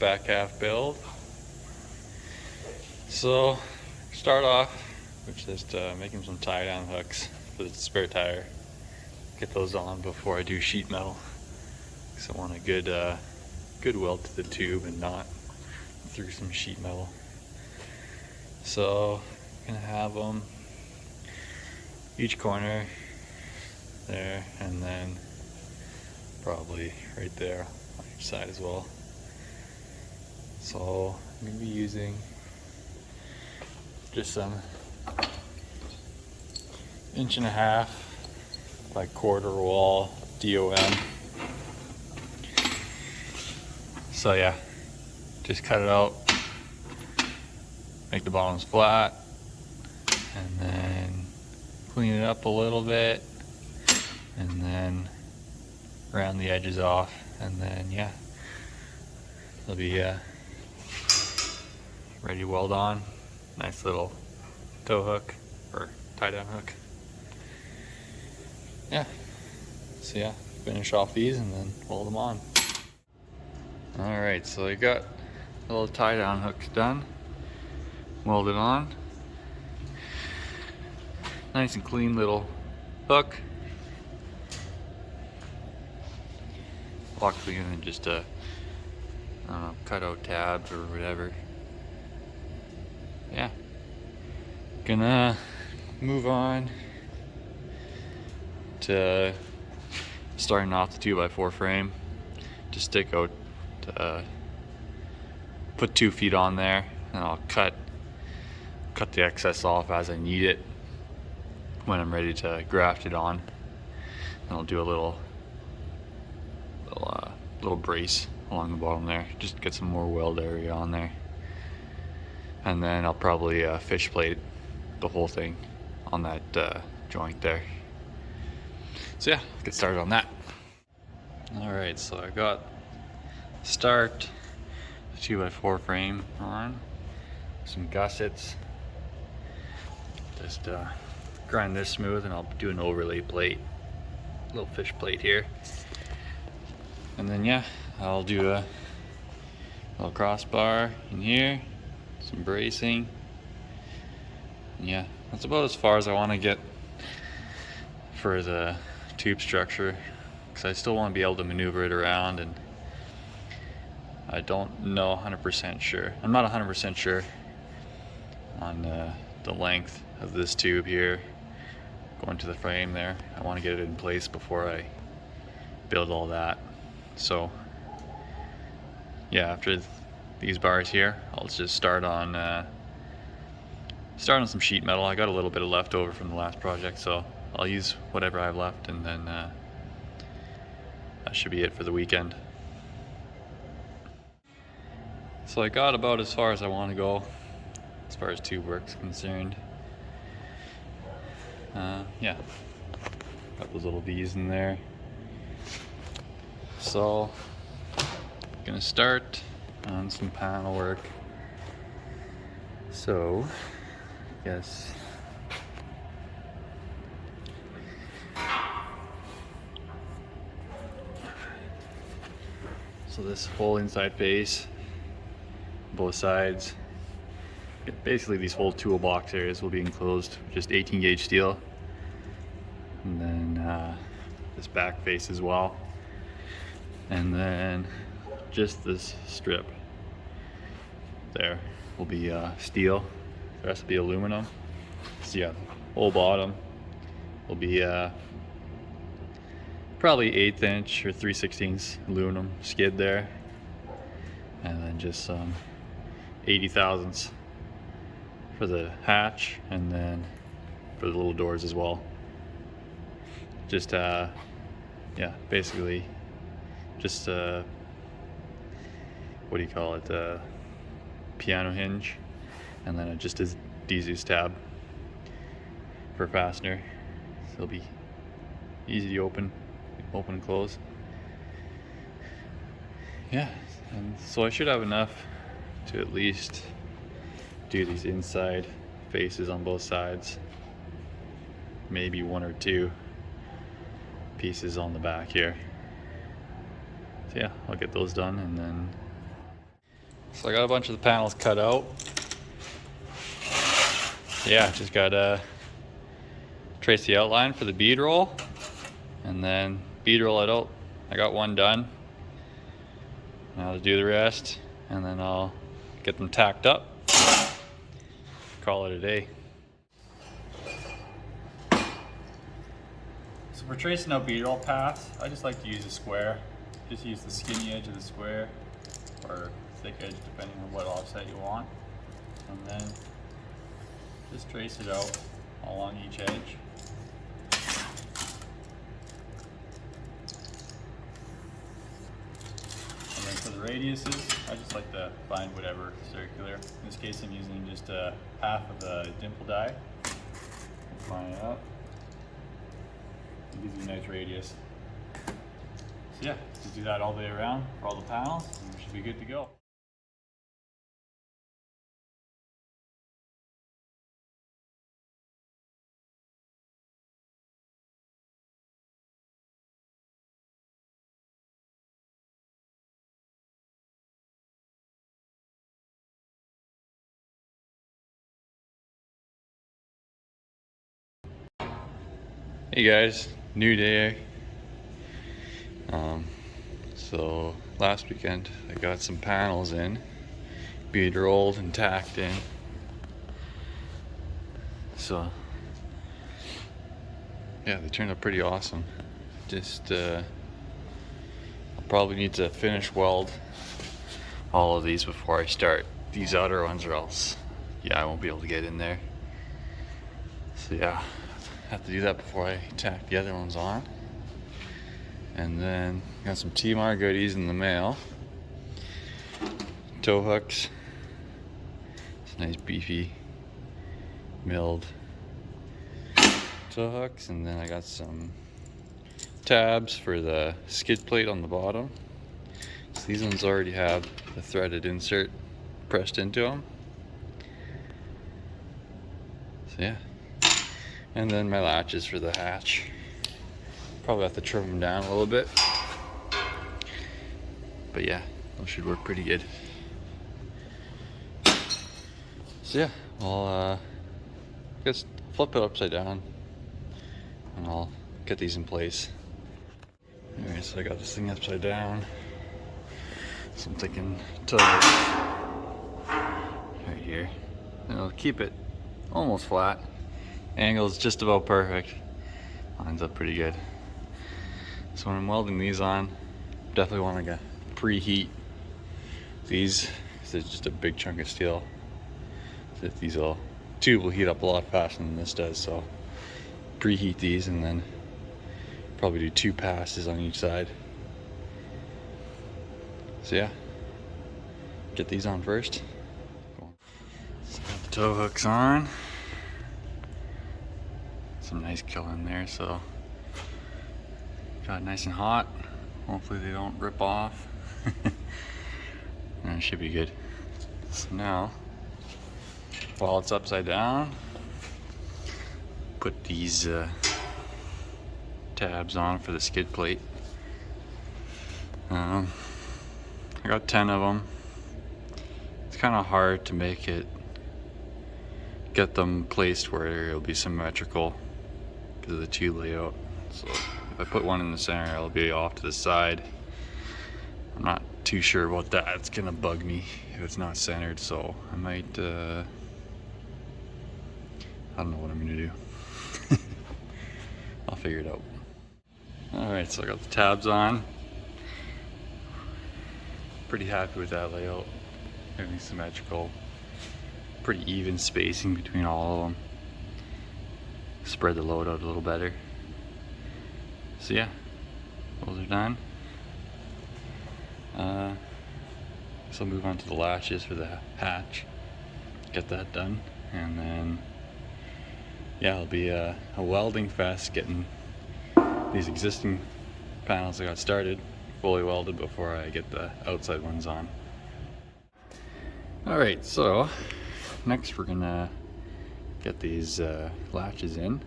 Backhalf build. So start off with just making some tie down hooks for the spare tire. Get those on before I do sheet metal, because I want a good weld to the tube and not through some sheet metal. So I'm gonna have them each corner there, and then probably right there on each side as well. So I'm gonna be using just some 1.5 by quarter wall DOM. So yeah, just cut it out, make the bottoms flat, and then clean it up a little bit, and then round the edges off, and then yeah, they'll be ready to weld on. Nice little tow hook or tie down hook. Yeah, so yeah, finish off these and then weld them on. Alright, so I got the little tie down hooks done, welded on. Nice and clean little hook. Luckily, and just a cutout tab or whatever. Yeah, gonna move on to starting off the 2x4 frame. Just stick out, put 2 feet on there, and I'll cut the excess off as I need it when I'm ready to graft it on. And I'll do a little brace along the bottom there, just get some more weld area on there. And then I'll probably fish plate the whole thing on that joint there. So yeah, let's get started on that. Alright, so I got start the 2x4 frame on, some gussets. Just grind this smooth, and I'll do an overlay plate, little fish plate here. And then yeah, I'll do a little crossbar in here, some bracing. And yeah, that's about as far as I want to get for the tube structure, because I still want to be able to maneuver it around, and I don't know 100% sure. I'm not 100% sure on the length of this tube here going to the frame there. I want to get it in place before I build all that. So yeah, after these bars here, I'll just start on some sheet metal. I got a little bit of leftover from the last project, so I'll use whatever I have left, and then that should be it for the weekend. So I got about as far as I want to go as far as tube work's concerned. Yeah, got those little V's in there. So gonna start on some panel work. So I guess this whole inside face, both sides, basically these whole toolbox areas will be enclosed with just 18 gauge steel, and then this back face as well, and then just this strip there will be steel. The rest will be aluminum. So yeah, whole bottom will be probably 1/8 inch or 3/16 aluminum skid there, and then just some 80 thousandths for the hatch, and then for the little doors as well. Just yeah, basically just what do you call it, piano hinge, and then just a Dzus tab for fastener, so it'll be easy to open and close. Yeah, and so I should have enough to at least do these inside faces on both sides, maybe 1 or 2 pieces on the back here. So yeah, I'll get those done, and then So I got a bunch of the panels cut out. Yeah, just gotta trace the outline for the bead roll and then bead roll it out. I got one done. Now to do the rest, and then I'll get them tacked up. Call it a day. So for tracing out bead roll paths, I just like to use a square. Just use the skinny edge of the square or thick edge depending on what offset you want. And then just trace it out along each edge. And then for the radiuses, I just like to find whatever circular. In this case I'm using just half of the dimple die. Line it up. It gives you a nice radius. So yeah, just do that all the way around for all the panels and we should be good to go. Hey guys, new day. So last weekend I got some panels in, bead rolled and tacked in. So yeah, they turned out pretty awesome. Just I'll probably need to finish weld all of these before I start these outer ones, or else yeah, I won't be able to get in there. So yeah, have to do that before I tack the other ones on. And then got some T-Mar goodies in the mail. Tow hooks. It's nice beefy milled tow hooks. And then I got some tabs for the skid plate on the bottom. So these ones already have the threaded insert pressed into them. So yeah. And then my latches for the hatch. Probably have to trim them down a little bit. But yeah, those should work pretty good. So yeah, I'll just flip it upside down and I'll get these in place. Alright, so I got this thing upside down. So I'm thinking tug right here. And I'll keep it almost flat. Angle's just about perfect. Lines up pretty good. So when I'm welding these on, definitely want to preheat these because they're just a big chunk of steel. So these tube will heat up a lot faster than this does. So preheat these and then probably do 2 passes on each side. So yeah, get these on first. So got the tow hooks on. Some nice kill in there, so got it nice and hot. Hopefully they don't rip off. And it should be good. So now, while it's upside down, put these tabs on for the skid plate. I got 10 of them. It's kind of hard to get them placed where it'll be symmetrical because of the tube layout. So if I put one in the center, it'll be off to the side. I'm not too sure about that. It's gonna bug me if it's not centered, so I might I don't know what I'm gonna do. I'll figure it out. Alright, so I got the tabs on. Pretty happy with that layout. Everything's symmetrical. Pretty even spacing between all of them. Spread the load out a little better. So yeah, those are done. So I'll move on to the latches for the hatch. Get that done, and then yeah, it'll be a welding fest getting these existing panels I got started fully welded before I get the outside ones on. Alright, so next we're gonna get these latches in.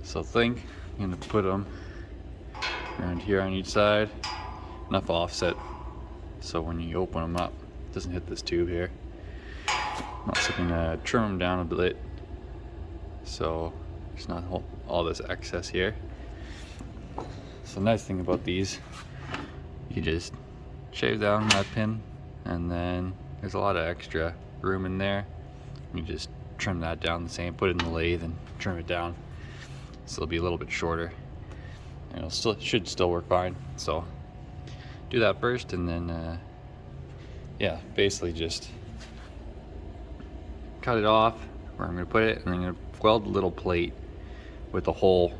So I think I'm gonna put them around here on each side, enough offset so when you open them up doesn't hit this tube here. I'm also gonna trim them down a bit so there's not all this excess here. So the nice thing about these, you just shave down that pin, and then there's a lot of extra room in there. You just trim that down the same, put it in the lathe and trim it down so it'll be a little bit shorter, and should still work fine. So do that first, and then yeah, basically just cut it off where I'm going to put it, and I'm going to weld a little plate with a hole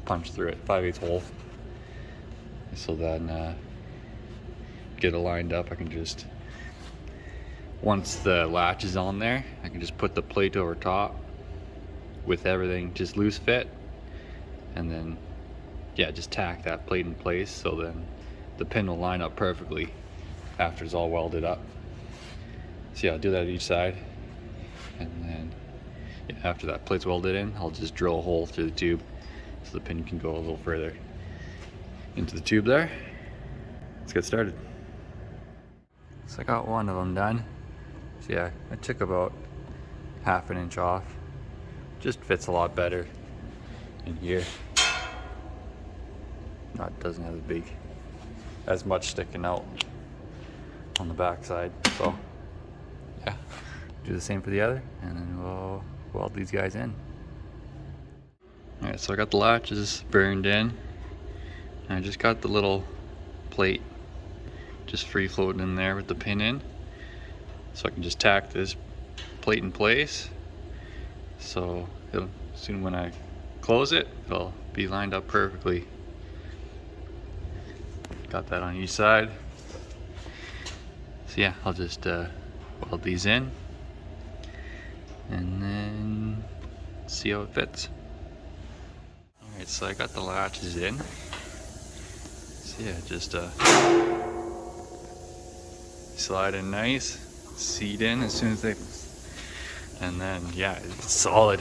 punched through it, 5/8 hole. So then get it lined up. I can just, once the latch is on there, I can just put the plate over top with everything just loose fit, and then yeah, just tack that plate in place, so then the pin will line up perfectly after it's all welded up. So yeah, I'll do that at each side, and then yeah, after that plate's welded in, I'll just drill a hole through the tube so the pin can go a little further into the tube there. Let's get started. So I got one of them done. So yeah, I took about 1/2 inch off. Just fits a lot better in here. Doesn't have as much sticking out on the back side. So yeah, do the same for the other, and then we'll weld these guys in. Alright, so I got the latches burned in. I just got the little plate just free floating in there with the pin in, so I can just tack this plate in place, so soon when I close it, it'll be lined up perfectly. Got that on each side. So yeah, I'll just weld these in and then see how it fits. Alright, so I got the latches in. So yeah, just slide in nice, seat in as soon as they, and then yeah, it's solid.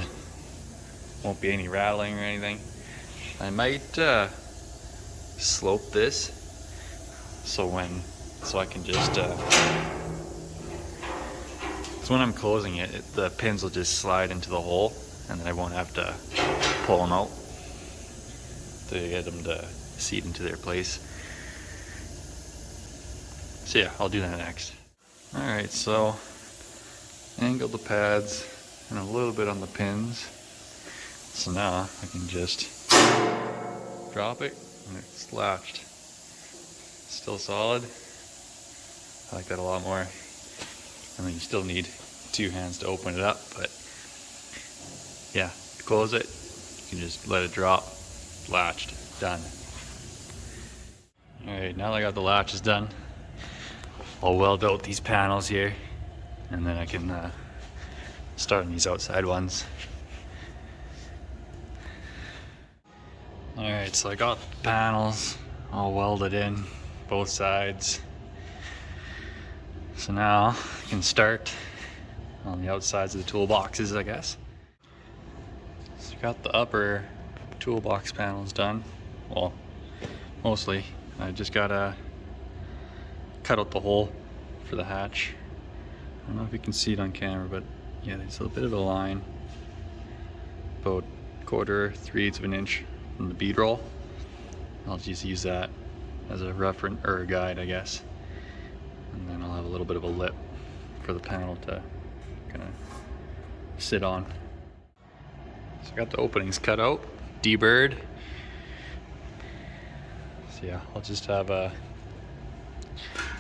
Won't be any rattling or anything. I might slope this so I can just so when I'm closing it, the pins will just slide into the hole, and then I won't have to pull them out to get them to seat into their place. So yeah, I'll do that next. Alright, so angle the pads and a little bit on the pins. So now I can just drop it and it's latched. Still solid. I like that a lot more. I mean, you still need 2 hands to open it up, but yeah, close it, you can just let it drop, latched, done. Alright, now that I got the latches done, I'll weld out these panels here, and then I can start on these outside ones. Alright, so I got the panels all welded in, both sides. So now I can start on the outsides of the toolboxes, I guess. So I got the upper toolbox panels done. Well, mostly. I just gotta cut out the hole for the hatch. I don't know if you can see it on camera, but yeah, there's a bit of a line, about 1/4, 3/8 of an inch from the bead roll. I'll just use that as a reference or a guide, I guess. And then I'll have a little bit of a lip for the panel to kind of sit on. So I got the openings cut out, deburred. So yeah, I'll just have a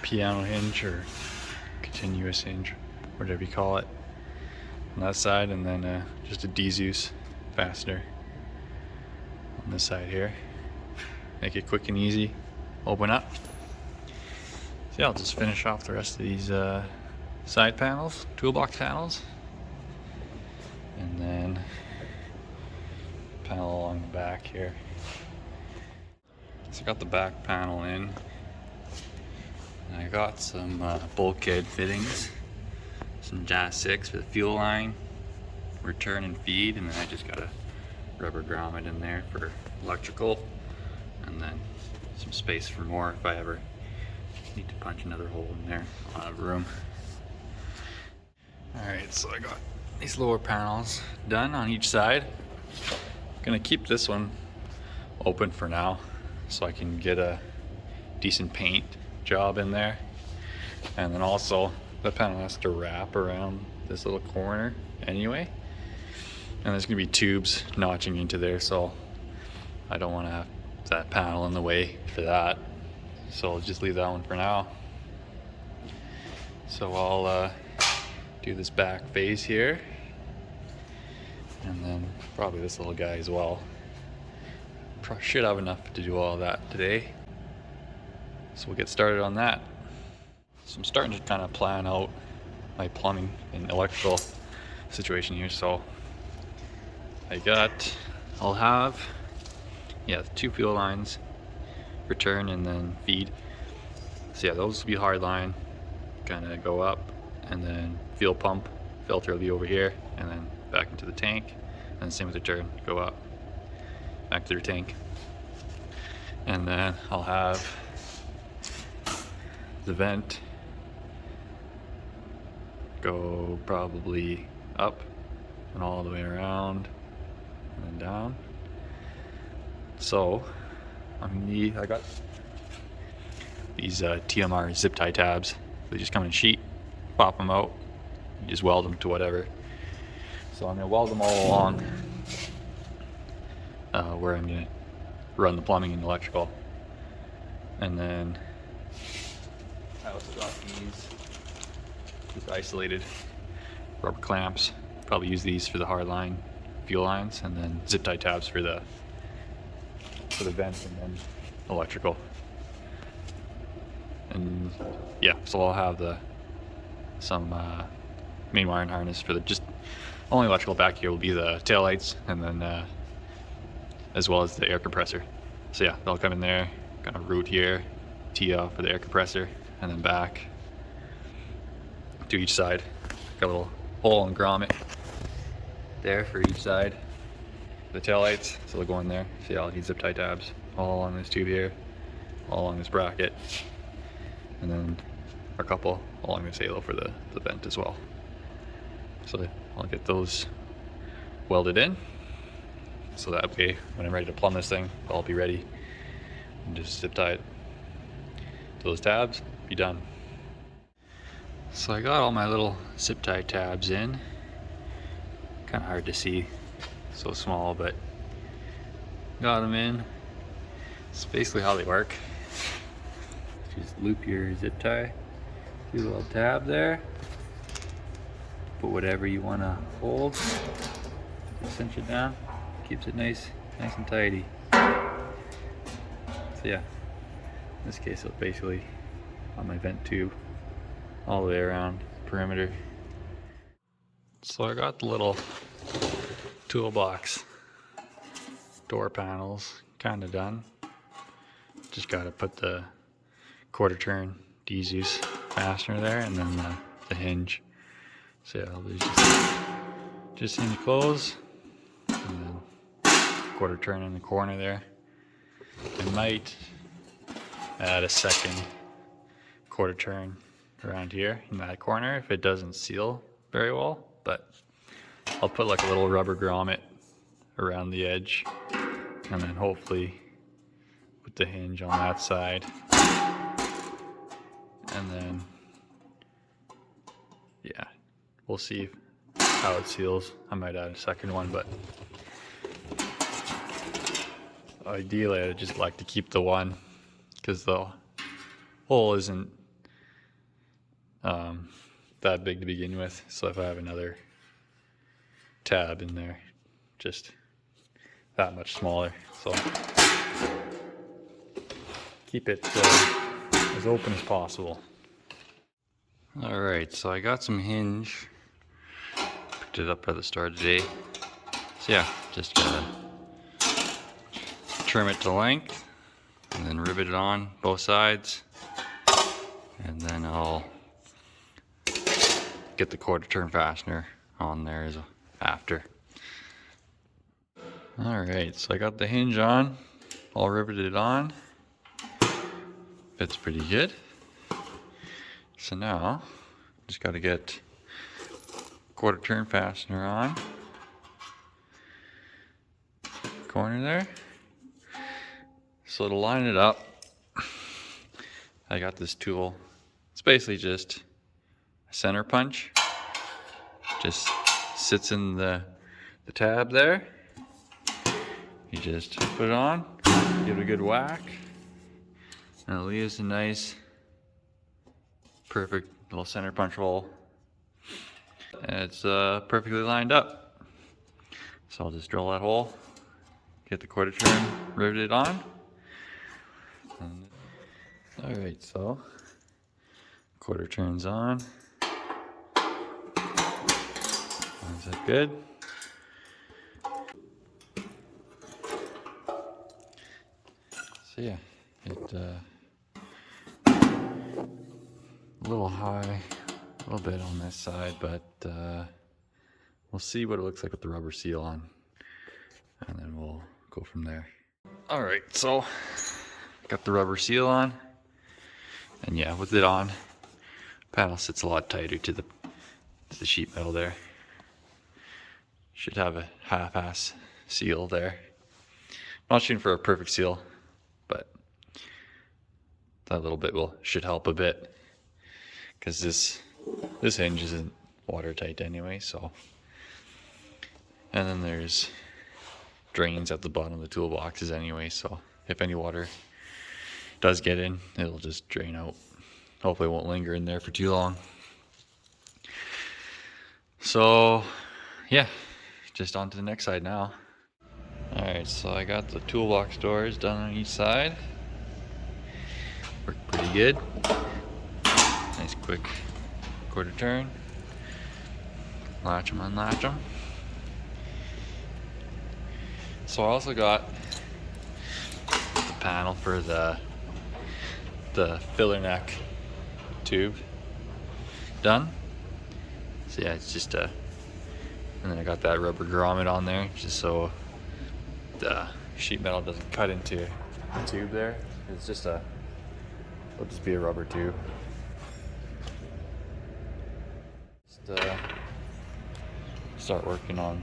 piano hinge or continuous hinge, whatever you call it, on that side, and then just a D-Zeus fastener on this side here. Make it quick and easy, open up. So yeah, I'll just finish off the rest of these side panels, toolbox panels, and then panel along the back here. So I got the back panel in, and I got some bulkhead fittings, some JAS 6 for the fuel line, return and feed, and then I just got a rubber grommet in there for electrical, and then some space for more if I ever need to punch another hole in there. I'll have room. Alright, so I got these lower panels done on each side. Gonna keep this one open for now so I can get a decent paint job in there. And then also the panel has to wrap around this little corner anyway. And there's gonna be tubes notching into there, so I don't want to have that panel in the way for that. So I'll just leave that one for now. So I'll do this back face here, and then probably this little guy as well. Should have enough to do all that today. So we'll get started on that. So I'm starting to kind of plan out my plumbing and electrical situation here. So I'll have, yeah, 2 fuel lines, return and then feed. So yeah, those will be hard line, kind of go up, and then fuel pump filter will be over here, and then back into the tank, and same with return, go up, back to the tank. And then I'll have the vent go probably up and all the way around and then down. So I got these TMR zip tie tabs. They just come in a sheet, pop them out, you just weld them to whatever. So I'm gonna weld them all along where I'm gonna run the plumbing and electrical. And then I also got these just isolated rubber clamps. Probably use these for the hard line fuel lines, and then zip tie tabs for the vent and then electrical. And yeah, so I'll have some main wiring harness for the just only electrical back here will be the tail lights, and then as well as the air compressor. So yeah, they'll come in there, kind of route here, tee off for the air compressor, and then back to each side. Got a little hole and grommet there for each side. The tail lights, so they'll go in there. So yeah, I'll need zip tie tabs all along this tube here, all along this bracket, and then a couple along this halo for the vent as well. So I'll get those welded in, so that way when I'm ready to plumb this thing, I'll be ready and just zip tie it to those tabs, be done. So I got all my little zip tie tabs in. Kind of hard to see, so small, but got them in. It's basically how they work. Just loop your zip tie through the little tab there. Put whatever you want to hold. Just cinch it down. Keeps it nice and tidy. So yeah, in this case it's basically on my vent tube all the way around the perimeter. So I got the little toolbox door panels kind of done. Just got to put the quarter turn D-Zeus fastener there, and then the hinge. So yeah, I'll just hinge close, and then quarter turn in the corner there. I might add a second quarter turn around here in that corner if it doesn't seal very well, but I'll put like a little rubber grommet around the edge, and then hopefully put the hinge on that side, and then yeah, we'll see how it seals. I might add a second one, but ideally I'd just like to keep the one, because the hole isn't that big to begin with. So if I have another tab in there, just that much smaller. So keep it as open as possible. Alright, so I got some hinge. Picked it up at the store today. So yeah, just trim it to length, and then rivet it on both sides, and then I'll get the quarter turn fastener on there after. Alright, so I got the hinge on, all riveted on. Fits pretty good. So now, just got to get quarter turn fastener on. Corner there. So to line it up, I got this tool. It's basically just a center punch. Just sits in the tab there. You just put it on, give it a good whack, and it leaves a nice, perfect little center punch hole. And it's perfectly lined up. So I'll just drill that hole, get the quarter turn riveted on. Alright, so quarter turns on. Is that good? So yeah, it a little high, a little bit on this side, but we'll see what it looks like with the rubber seal on, and then we'll go from there. All right, so got the rubber seal on, and yeah, with it on, panel sits a lot tighter to the sheet metal there. Should have a half-ass seal there. I'm not shooting for a perfect seal, but that little bit should help a bit, because this hinge isn't watertight anyway. So, and then there's drains at the bottom of the toolboxes anyway, so if any water does get in, it'll just drain out. Hopefully it won't linger in there for too long. So yeah, just on to the next side now. Alright, so I got the toolbox doors done on each side. Worked pretty good. Nice quick quarter turn. Latch them, unlatch them. So I also got the panel for the filler neck tube done. So yeah, it's just and then I got that rubber grommet on there just so the sheet metal doesn't cut into the tube there. It's just it'll just be a rubber tube. Just start working on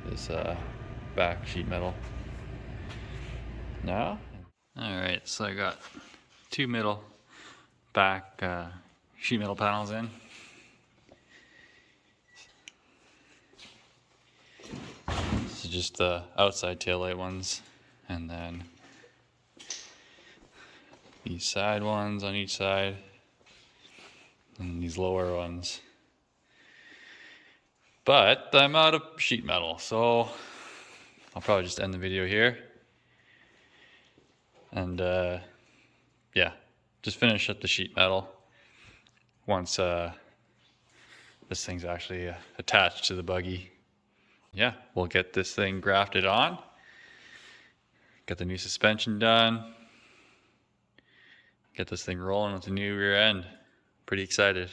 this back sheet metal now. Alright, so I got two middle back sheet metal panels in. So just the outside taillight ones, and then these side ones on each side, and these lower ones. But I'm out of sheet metal, so I'll probably just end the video here. And yeah, just finish up the sheet metal once this thing's actually attached to the buggy. Yeah, we'll get this thing grafted on, get the new suspension done, get this thing rolling with the new rear end. Pretty excited.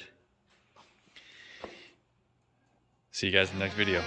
See you guys in the next video.